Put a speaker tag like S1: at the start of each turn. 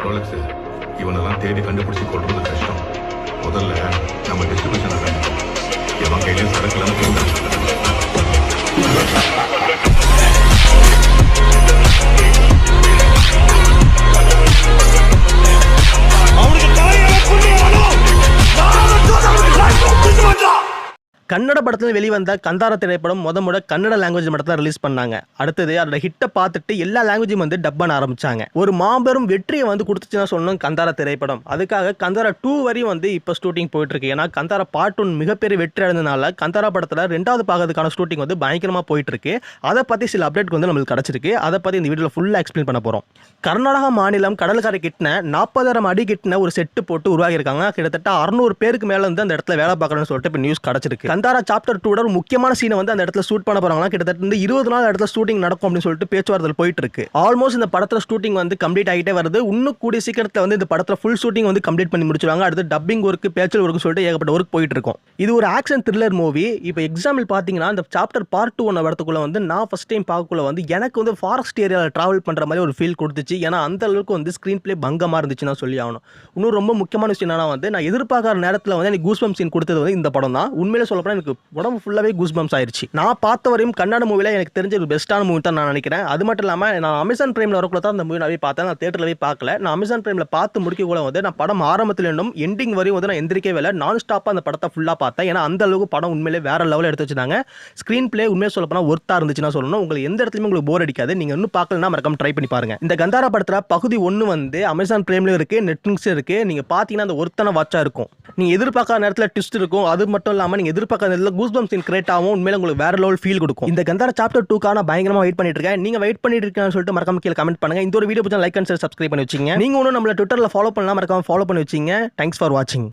S1: Rolex இவனெல்லாம் தேடி கண்டுபிடிச்சி கொள்றது கஷ்டம். முதல்ல நம்ம டிஸ்ட்ரிபியூஷன் வேணும். எவன் கையிலையும் சரக்கு இல்லாமல்
S2: கன்னட படத்தில் வெளிவந்த கந்தார திரைப்படம் முத கன்னட லாங்குவேஜ் மட்டும் தான் ரிலீஸ் பண்ணாங்க. அடுத்தது அதோட ஹிட்டை பார்த்துட்டு எல்லா லாங்குவேஜும் வந்து டப் பண்ண ஆரம்பிச்சாங்க. ஒரு மாபெரும் வெற்றியை வந்து கொடுத்துச்சுன்னா சொல்லணும் கந்தார திரைப்படம். அதுக்காக கந்தாரா 2 வரையும் வந்து இப்போ ஷூட்டிங் போயிட்டு இருக்கு. ஏன்னா கந்தாரா பார்ட் 1 மிகப்பெரிய வெற்றி அடைந்ததுனால கந்தாரா படத்தில் 2வது பாகத்துக்கான ஷூட்டிங் வந்து பயங்கரமாக போயிட்டு இருக்கு. அதை பற்றி சில அப்டேட் வந்து நம்மளுக்கு கிடைச்சிருக்கு. அதை பற்றி இந்த வீடியோவில் ஃபுல்லாக எக்ஸ்பிளைன் பண்ண போகிறோம். கர்நாடகா மாநிலம் கடற்கரை கிட்ட 40,000 அடி கிட்ட ஒரு செட்டு போட்டு உருவாகியிருக்காங்க. கிட்டத்தட்ட 600 பேருக்கு மேலே வந்து அந்த இடத்துல வேலை பார்க்குறேன்னு சொல்லிட்டு இப்போ நியூஸ் கிடைச்சிருக்கு. கந்தாரா சாப்டர் 2 ஒரு முக்கியமான சீனை வந்து அந்த இடத்துல ஷூட் பண்ண போறாங்க. கிட்டத்தட்ட 20 நாள் இடத்துல ஷூட்டிங் நடக்கும் அப்படின்னு சொல்லிட்டு பேச்சுவார்த்தை போயிட்டு இருக்கு. ஆல்மோஸ்ட் இந்த படத்துல ஷூட்டிங் வந்து கம்ப்ளீட் ஆகிட்டே வருது. இன்னும் கூடிய சீக்கிரத்தில் வந்து இந்த படத்துல ஃபுல் ஷூட்டிங் வந்து கம்ப்ளீட் பண்ணி முடிச்சிருவாங்க. அடுத்து டப்பிங் ஒர்க், பேச்சல் ஒர்க் சொல்லிட்டு ஏகப்பட்ட ஒர்க் போயிட்டு இருக்கும். இது ஒரு ஆக்ஷன் த்ரில்லர் மூவி. இப்போ எக்ஸாம்பிள் பார்த்தீங்கன்னா இந்த சாப்டர் பார்ட் 2 வரதுக்குள்ள வந்து நான் ஃபர்ஸ்ட் டைம் பார்க்கக்குள்ள வந்து எனக்கு வந்து ஃபாரஸ்ட் ஏரியாவில் டிராவல் பண்ற மாதிரி ஒரு ஃபீல் கொடுத்துச்சு. ஏன்னா அந்த அளவுக்கு வந்து ஸ்க்ரீன் பிளே பங்கமா இருந்துச்சுன்னா சொல்லி ஆகணும். இன்னும் ரொம்ப முக்கியமான விஷயம் என்னன்னா வந்து நான் எதிர்பார்க்காத நேரத்தில் வந்து எனக்கு கூஸ் பம்ப் சீன் கொடுத்தது வந்து இந்த படம் தான். உண்மையிலே சொல்லப்போனா எனக்கு உடம்பு ஃபுல்லாவே கூஸ் பம்ப்ஸ் ஆயிருச்சு. நான் பார்த்த வரையும் கன்னட மூவில எனக்கு தெரிஞ்ச ஒரு பெஸ்ட்டான மூவி தான் நான் நினைக்கிறேன். அது மட்டும் இல்லாமல் நான் அமேசான் பிரைமில் வரக்குள்ள தான் அந்த மூவி நான் பார்த்தேன். நான் தேட்டரில் போய் பார்க்கல. நான் அமேசான் பிரைமில் பார்த்து முடிக்க கூட வந்து நான் படம் ஆரம்பத்தில் இன்னும் எண்டிங் வரையும் வந்து நான் எந்திரிக்கவே இல்லை. நான் ஸ்டாப்பாக அந்த படத்தை ஃபுல்லாக பார்த்தேன். ஏன்னா அந்த அளவுக்கு படம் உண்மையிலே வேற லெவலில் எடுத்து வச்சிருந்தாங்க. ஸ்க்ரீன் பிளே உண்மையை சொல்ல போனால் ஒர்த்தாக இருந்துச்சுன்னா சொல்லணும். உங்களுக்கு எந்த இடத்துலையும் உங்களுக்கு போர் அடிக்காது. நீங்கள் இன்னும் பார்க்கலன்னா மறக்காம ட்ரை பண்ணி பாருங்க. இந்த கந்தாரா படத்தில் பகுதி 1 வந்து அமேசான் பிரைம்லையும் இருக்கு, நெட்ஃப்ளிக்ஸ் இருக்கு. நீங்கள் பார்த்தீங்கன்னா அந்த ஒருத்தன வாட்சா இருக்கும். நீங்கள் எதிர்பார்க்காத நேரத்தில் ட்விஸ்ட் இருக்கும். அது மட்டும் இல்லாமல் நீங்கள் எதிர்பார்க்காத நேரத்தில் கூஸ் பம்ப்ஸ் சீன் கிரியேட் ஆகும். உண்மையில உங்களுக்கு வேற லெவல் ஃபீல் கொடுக்கும். இந்த கந்தாரா சாப்டர் 2க்கான பயங்கரமா வெயிட் பண்ணிட்டு இருக்கேன். நீங்க வெயிட் பண்ணிட்டு இருக்கீங்கன்னு சொல்லிட்டு மறக்காம கீழ கமெண்ட் பண்ணுங்க. இந்த ஒரு வீடியோ பிடிச்சா லைக் அண்ட் ஷேர் சப்ஸ்கிரைப் பண்ணி வச்சுங்க. நீங்க ஒன்னும் நம்மள ட்விட்டர்ல ஃபாலோ பண்ணலாம், மறக்காம ஃபாலோ பண்ணி வச்சுங்க. தேங்க்ஸ் ஃபார் வாட்சிங்.